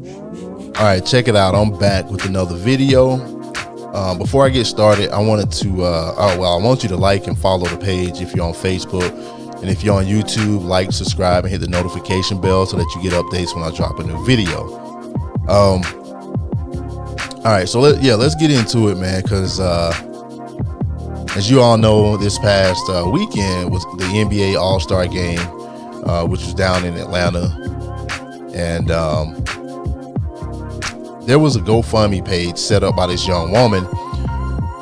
All right, check it out. I'm back with another video. Before I get started, I wanted to I want you to like and follow the page if you're on Facebook, and if you're on YouTube, like, subscribe, and hit the notification bell so that you get updates when I drop a new video. All right, so let's get into it, man, because as you all know, this past weekend was the NBA All-Star Game, which was down in Atlanta, and there was a GoFundMe page set up by this young woman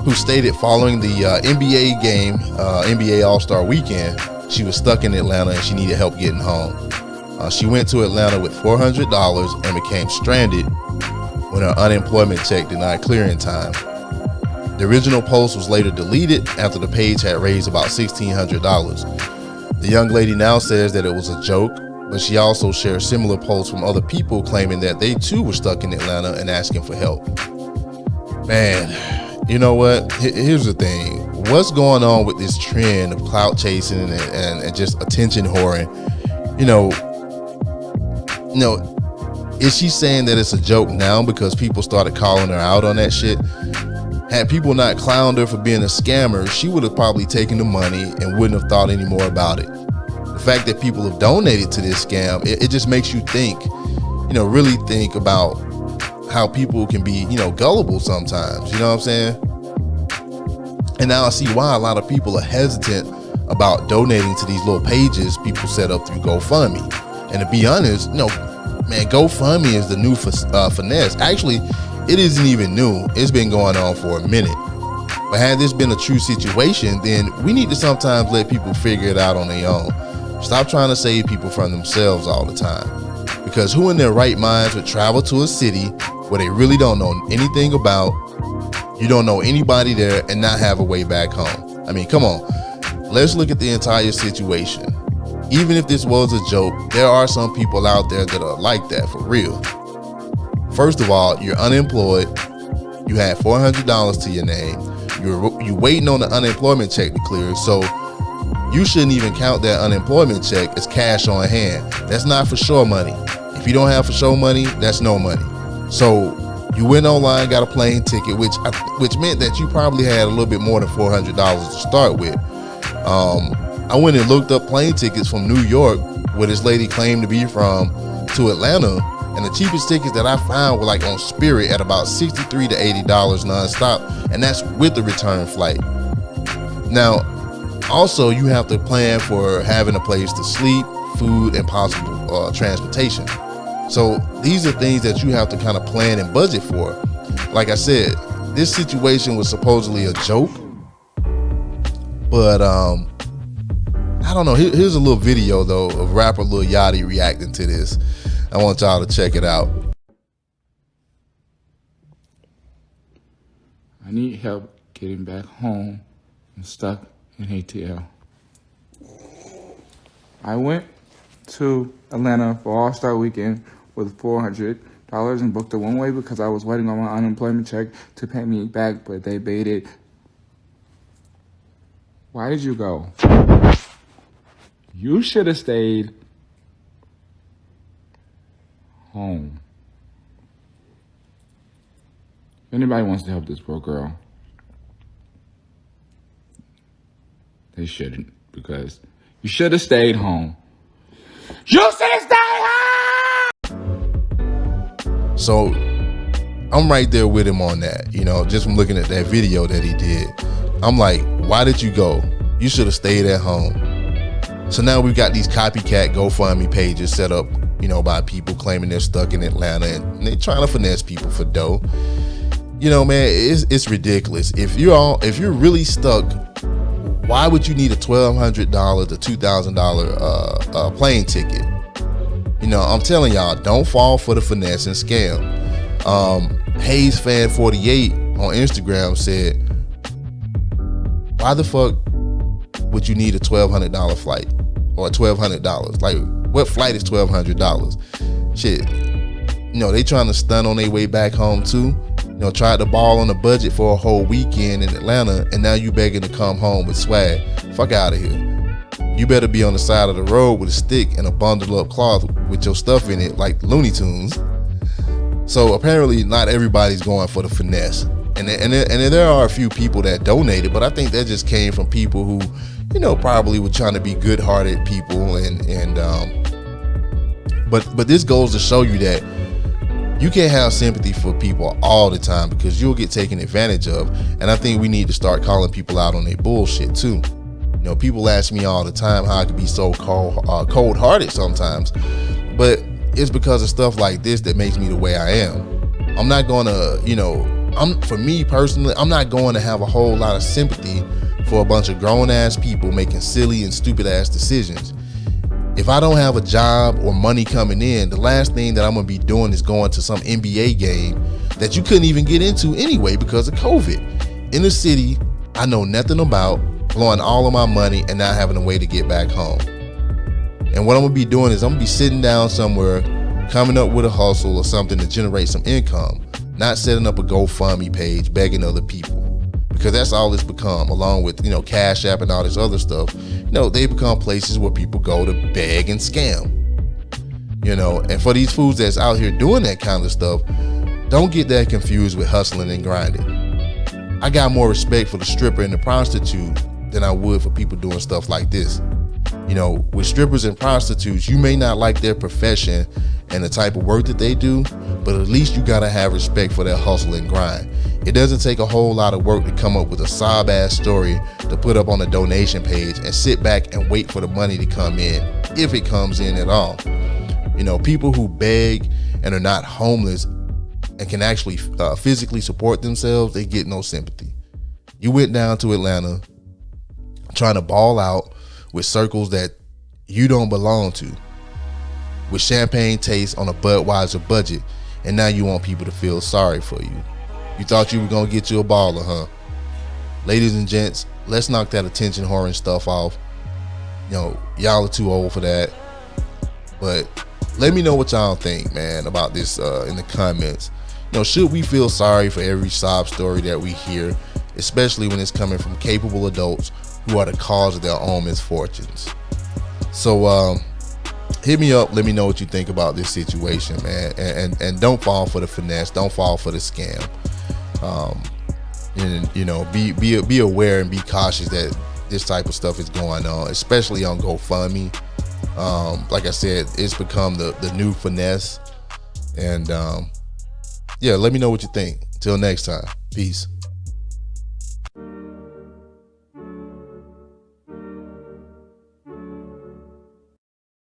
who stated following the NBA game, NBA All-Star Weekend, she was stuck in Atlanta and she needed help getting home. She went to Atlanta with $400 and became stranded when her unemployment check did not clear in time. The original post was later deleted after the page had raised about $1,600. The young lady now says that it was a joke, but she also shares similar posts from other people claiming that they too were stuck in Atlanta and asking for help. Man, you know what? Here's the thing. What's going on with this trend of clout chasing and just attention whoring? You know, is she saying that it's a joke now because people started calling her out on that shit? Had people not clowned her for being a scammer, she would have probably taken the money and wouldn't have thought any more about it. The fact that people have donated to this scam, it just makes you think, really think about how people can be, gullible sometimes, you know what I'm saying? And now I see why a lot of people are hesitant about donating to these little pages people set up through GoFundMe. And to be honest, man, GoFundMe is the new finesse. Actually, it isn't even new. It's been going on for a minute. But had this been a true situation, then we need to sometimes let people figure it out on their own. Stop trying to save people from themselves all the time. Because who in their right minds would travel to a city where they really don't know anything about, you don't know anybody there, and not have a way back home? I mean, come on. Let's look at the entire situation. Even if this was a joke, there are some people out there that are like that for real. First of all, you're unemployed. You had $400 to your name. You're waiting on the unemployment check to clear. So you shouldn't even count that unemployment check as cash on hand. That's not for sure money. If you don't have for sure money, that's no money. So you went online, got a plane ticket, which meant that you probably had a little bit more than $400 to start with. I went and looked up plane tickets from New York, where this lady claimed to be from, to Atlanta, and the cheapest tickets that I found were like on Spirit at about $63 to $80 nonstop, and that's with the return flight. Now, also, you have to plan for having a place to sleep, food, and possible transportation. So these are things that you have to kind of plan and budget for. Like I said, this situation was supposedly a joke, but I don't know. Here's a little video though of rapper Lil Yachty reacting to this. I want y'all to check it out. I need help getting back home. I'm stuck in ATL. I went to Atlanta for All-Star Weekend with $400 and booked a one-way because I was waiting on my unemployment check to pay me back, but they baited. Why did you go? You should have stayed home. If anybody wants to help this poor girl, they shouldn't, because you should have stayed home. You should have stayed home! So I'm right there with him on that, just from looking at that video that he did. I'm like, why did you go? You should have stayed at home. So now we've got these copycat GoFundMe pages set up, by people claiming they're stuck in Atlanta, and they're trying to finesse people for dough. Man, it's ridiculous. If you're really stuck, why would you need a $1,200 to $2,000 plane ticket? I'm telling y'all, don't fall for the finesse and scam. Hayes Fan 48 on Instagram said, why the fuck would you need a $1,200 flight or $1,200? Like, what flight is $1,200? Shit, they trying to stunt on their way back home too. Tried to ball on a budget for a whole weekend in Atlanta, and now you begging to come home with swag. Fuck out of here. You better be on the side of the road with a stick and a bundle up cloth with your stuff in it like Looney Tunes. So apparently not everybody's going for the finesse. And there are a few people that donated, but I think that just came from people who, probably were trying to be good-hearted people. But this goes to show you that you can't have sympathy for people all the time, because you'll get taken advantage of. And I think we need to start calling people out on their bullshit too. People ask me all the time how I can be so cold-hearted sometimes, but it's because of stuff like this that makes me the way I am. I'm not going to, for me personally, I'm not going to have a whole lot of sympathy for a bunch of grown-ass people making silly and stupid-ass decisions. If I don't have a job or money coming in, the last thing that I'm going to be doing is going to some NBA game that you couldn't even get into anyway because of COVID. In a city I know nothing about, blowing all of my money and not having a way to get back home. And what I'm going to be doing is I'm going to be sitting down somewhere, coming up with a hustle or something to generate some income, not setting up a GoFundMe page begging other people. Because that's all it's become, along with, Cash App and all this other stuff. They become places where people go to beg and scam. And for these fools that's out here doing that kind of stuff, don't get that confused with hustling and grinding. I got more respect for the stripper and the prostitute than I would for people doing stuff like this. With strippers and prostitutes, you may not like their profession and the type of work that they do, but at least you gotta have respect for their hustle and grind. It doesn't take a whole lot of work to come up with a sob-ass story to put up on a donation page and sit back and wait for the money to come in, if it comes in at all. People who beg and are not homeless and can actually physically support themselves, they get no sympathy. You went down to Atlanta trying to ball out with circles that you don't belong to, with champagne taste on a Budweiser budget, and now you want people to feel sorry for you. You thought you were gonna get you a baller, huh? Ladies and gents, let's knock that attention whoring stuff off. Y'all are too old for that. But let me know what y'all think, man, about this in the comments. Should we feel sorry for every sob story that we hear, especially when it's coming from capable adults who are the cause of their own misfortunes? So hit me up, let me know what you think about this situation, man, and don't fall for the finesse, don't fall for the scam. Be aware and be cautious that this type of stuff is going on, especially on GoFundMe. Like I said, it's become the new finesse. And let me know what you think. Till next time, peace.